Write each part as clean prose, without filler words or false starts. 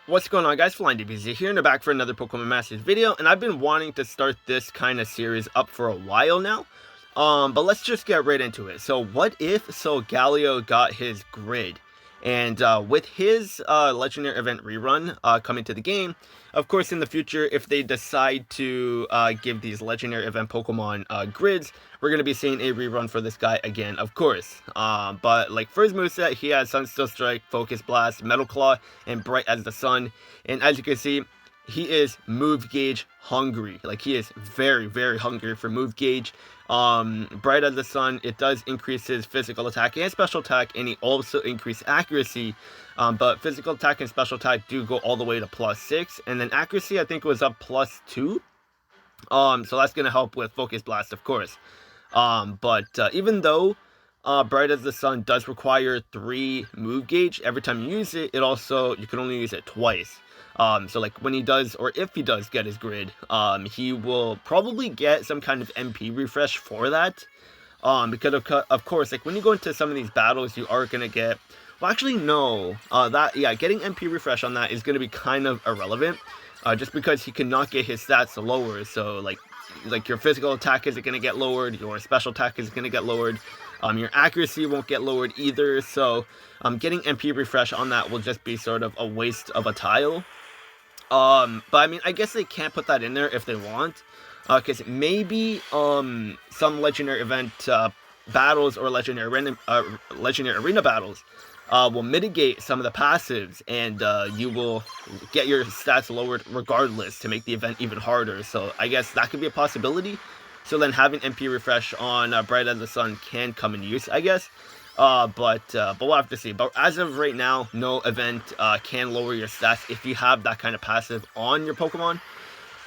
What's going on, guys? Flying DBZ here, and we're back for another Pokemon Masters video, and I've been wanting to start this kind of series up for a while now. But let's just get right into it. So what if Solgaleo got his grid? And with his Legendary Event rerun coming to the game, of course in the future, if they decide to give these Legendary Event Pokemon grids, we're going to be seeing a rerun for this guy again, of course. But like for his moveset, he has Sunsteel Strike, Focus Blast, Metal Claw, and Bright as the Sun. And as you can see, he is move gauge hungry. Like, he is very, very hungry for move gauge. Bright as the Sun, it does increase his physical attack and special attack, and he also increase accuracy. But physical attack and special attack do go all the way to +6, and then accuracy I think was up +2. So that's gonna help with Focus Blast, of course. But even though Bright as the Sun does require 3 move gauge every time you use it, you can only use it twice. So like when he does, or if he does get his grid, he will probably get some kind of MP refresh for that. Because of course, like when you go into some of these battles, you are gonna get, well, actually no, getting MP refresh on that is gonna be kind of irrelevant, just because he cannot get his stats lower. So like your physical attack isn't gonna get lowered, your special attack is gonna get lowered. Your accuracy won't get lowered either, so getting MP refresh on that will just be sort of a waste of a tile. But I mean, I guess they can't put that in there if they want, because maybe some legendary event battles or legendary arena battles will mitigate some of the passives, and you will get your stats lowered regardless to make the event even harder. So I guess that could be a possibility. So then having MP refresh on Bright as the Sun can come in use, I guess. But we'll have to see. But as of right now, no event can lower your stats if you have that kind of passive on your Pokemon.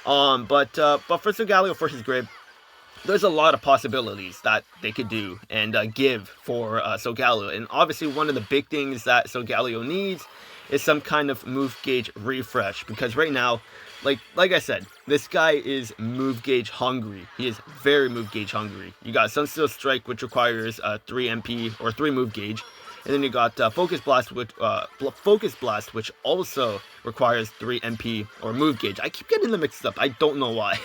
But for Solgaleo, for his grid, there's a lot of possibilities that they could do and give for Solgaleo. And obviously one of the big things that Solgaleo needs is some kind of move gauge refresh, because right now, like I said, this guy is move gauge hungry. He is very move gauge hungry. You got Sunsteel Strike, which requires 3 MP or 3 move gauge, and then you got Focus Blast, which also requires 3 MP or move gauge. I keep getting them mixed up. I don't know why.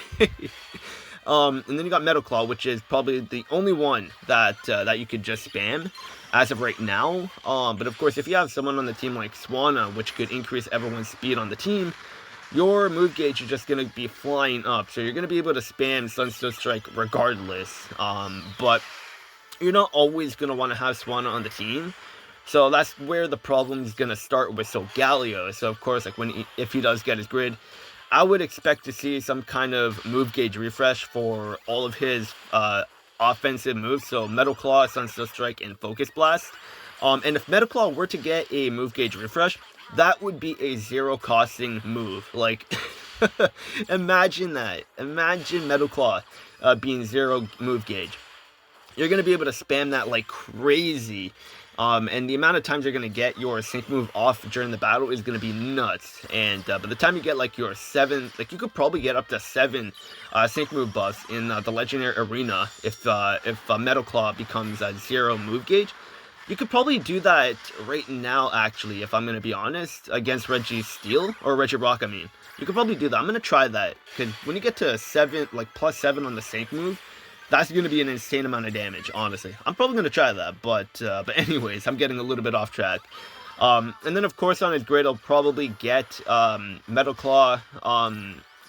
And then you got Metal Claw, which is probably the only one that you could just spam as of right now. But of course, if you have someone on the team like Swanna, which could increase everyone's speed on the team, your move gauge is just going to be flying up. So you're going to be able to spam Sunsteel Strike regardless. But you're not always going to want to have Swanna on the team. So that's where the problem is going to start with Solgaleo. So of course, like if he does get his grid, I would expect to see some kind of move gauge refresh for all of his offensive moves. So Metal Claw, Sunsteel Strike, and Focus Blast. And if Metal Claw were to get a move gauge refresh, that would be a 0 costing move. Like, imagine that. Imagine Metal Claw being 0 move gauge. You're going to be able to spam that like crazy. And the amount of times you're going to get your sync move off during the battle is going to be nuts. And by the time you get like your 7, like you could probably get up to 7 sync move buffs in the Legendary Arena if Metal Claw becomes a 0 move gauge. You could probably do that right now, actually, if I'm going to be honest, against Registeel, or Regirock, I mean. You could probably do that. I'm going to try that, because when you get to 7, like +7 on the sync move, that's going to be an insane amount of damage, honestly. I'm probably going to try that, but anyways, I'm getting a little bit off track. And then, of course, on his grid, I'll probably get Metal Claw,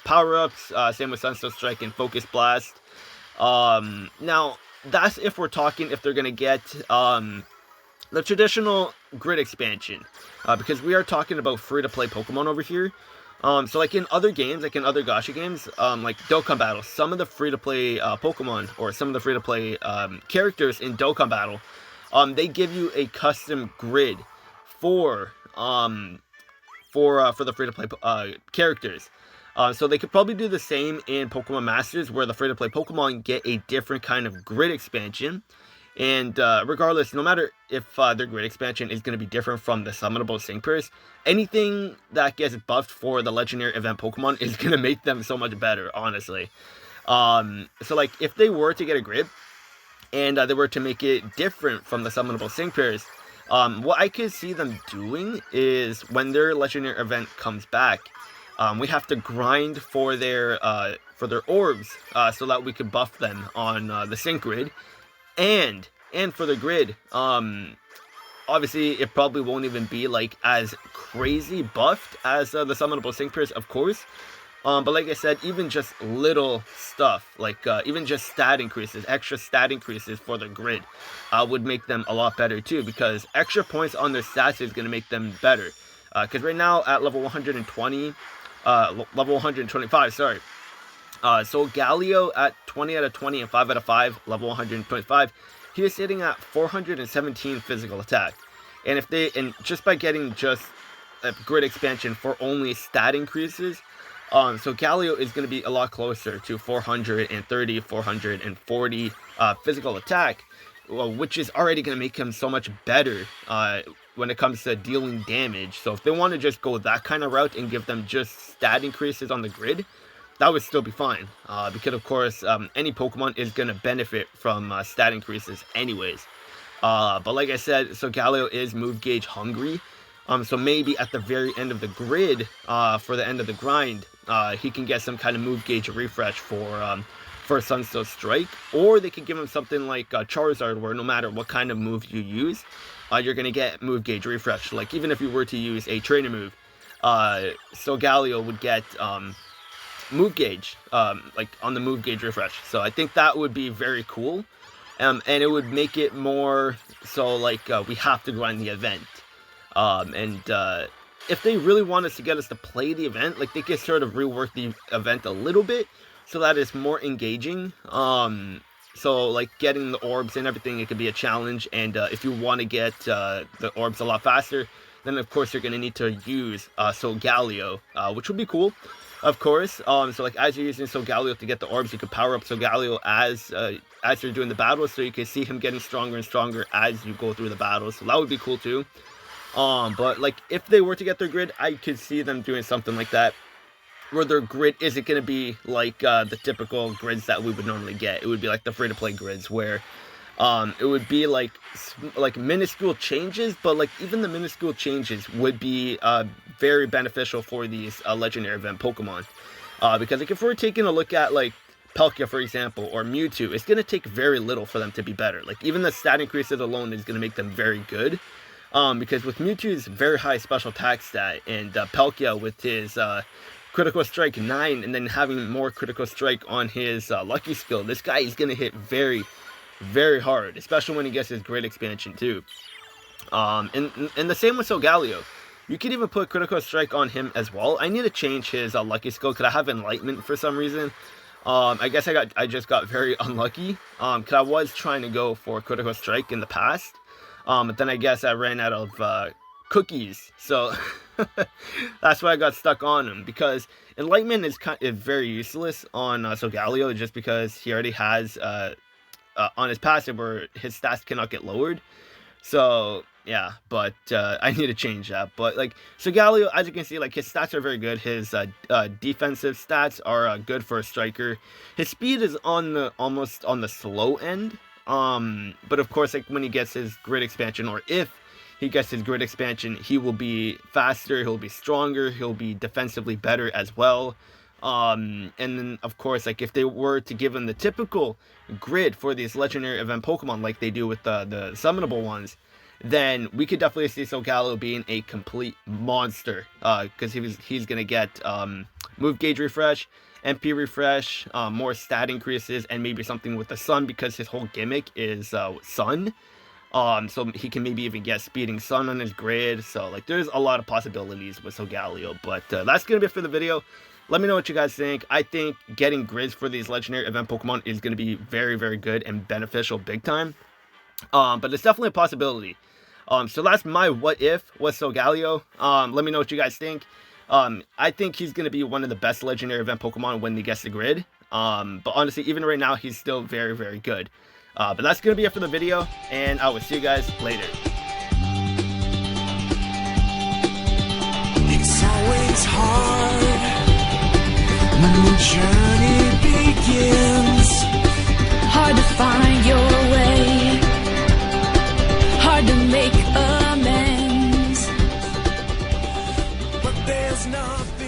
power-ups, same with Sunsteel Strike and Focus Blast. Now, that's if we're talking if they're going to get the traditional grid expansion, because we are talking about free-to-play Pokemon over here. So like in other games, like in other gacha games, like Dokkan Battle, some of the free-to-play Pokemon, or some of the free-to-play characters in Dokkan Battle, they give you a custom grid for the free-to-play characters. So they could probably do the same in Pokemon Masters, where the free-to-play Pokemon get a different kind of grid expansion. And regardless, no matter if their grid expansion is going to be different from the summonable sync pairs, anything that gets buffed for the legendary event Pokemon is going to make them so much better, honestly. So like if they were to get a grid and they were to make it different from the summonable sync pairs, What I could see them doing is when their legendary event comes back, we have to grind for their orbs, so that we could buff them on the sync grid, and for the grid. Obviously, it probably won't even be like as crazy buffed as the summonable sync pairs, of course. But like I said, even just little stuff, like even just stat increases, extra stat increases for the grid, would make them a lot better too, because extra points on their stats is going to make them better. Because right now at level 120, level 125, sorry. Solgaleo at 20 out of 20 and 5 out of 5, level 125, he is sitting at 417 physical attack. And just by getting just a grid expansion for only stat increases, Solgaleo is going to be a lot closer to 430, 440 physical attack, which is already going to make him so much better when it comes to dealing damage. So if they want to just go that kind of route and give them just stat increases on the grid, that would still be fine, because of course any Pokemon is going to benefit from stat increases anyways. But like I said, Solgaleo is move gauge hungry, so maybe at the very end of the grid, for the end of the grind, he can get some kind of move gauge refresh for Sunstone Strike, or they could give him something like Charizard, where no matter what kind of move you use, you're going to get move gauge refresh. Like even if you were to use a trainer move, Solgaleo would get move gauge, like on the move gauge refresh. So I think that would be very cool, and it would make it more so like we have to grind the event. If they really want us to get us to play the event, like they could sort of rework the event a little bit so that it's more engaging. So like getting the orbs and everything, it could be a challenge, and if you want to get the orbs a lot faster, then of course you're going to need to use Solgaleo, which would be cool, of course. So like as you're using Solgaleo to get the orbs, you can power up Solgaleo as you're doing the battle, so you can see him getting stronger and stronger as you go through the battle. So that would be cool too. But like if they were to get their grid, I could see them doing something like that, where their grid isn't going to be like the typical grids that we would normally get. It would be like the free-to-play grids, where it would be like minuscule changes, but like even the minuscule changes would be very beneficial for these legendary event Pokemon. Because like if we're taking a look at like Palkia, for example, or Mewtwo, it's going to take very little for them to be better. Like even the stat increases alone is going to make them very good. Because with Mewtwo's very high special attack stat, and Palkia with his critical strike 9, and then having more critical strike on his lucky skill, this guy is going to hit very, very hard, especially when he gets his grid expansion too. And the same with Solgaleo. You could even put critical strike on him as well. I need to change his lucky skill because I have enlightenment for some reason. I guess I just got very unlucky, because I was trying to go for critical strike in the past. But then I guess I ran out of cookies, so that's why I got stuck on him. Because enlightenment is very useless on Solgaleo, just because he already has on his passive where his stats cannot get lowered. So yeah, but I need to change that. But like Solgaleo, as you can see, like his stats are very good. His defensive stats are good for a striker. His speed is almost on the slow end. But of course, like when he gets his grid expansion, or if he gets his grid expansion, he will be faster, he'll be stronger, he'll be defensively better as well. And then of course, like if they were to give him the typical grid for these legendary event Pokemon like they do with the summonable ones, then we could definitely see Solgaleo being a complete monster, because he's gonna get move gauge refresh, MP refresh, more stat increases, and maybe something with the sun, because his whole gimmick is sun. So he can maybe even get speeding sun on his grid. So like there's a lot of possibilities with Solgaleo. But that's gonna be it for the video. Let me know what you guys think. I think getting grids for these legendary event Pokemon is gonna be very, very good and beneficial big time. But it's definitely a possibility. So that's my what if with Solgaleo. Let me know what you guys think. I think he's going to be one of the best legendary event Pokemon when he gets the grid. But honestly, even right now, he's still very, very good. But that's going to be it for the video, and I will see you guys later. It's always hard when the journey begins. Hard to find your way, hard to make a of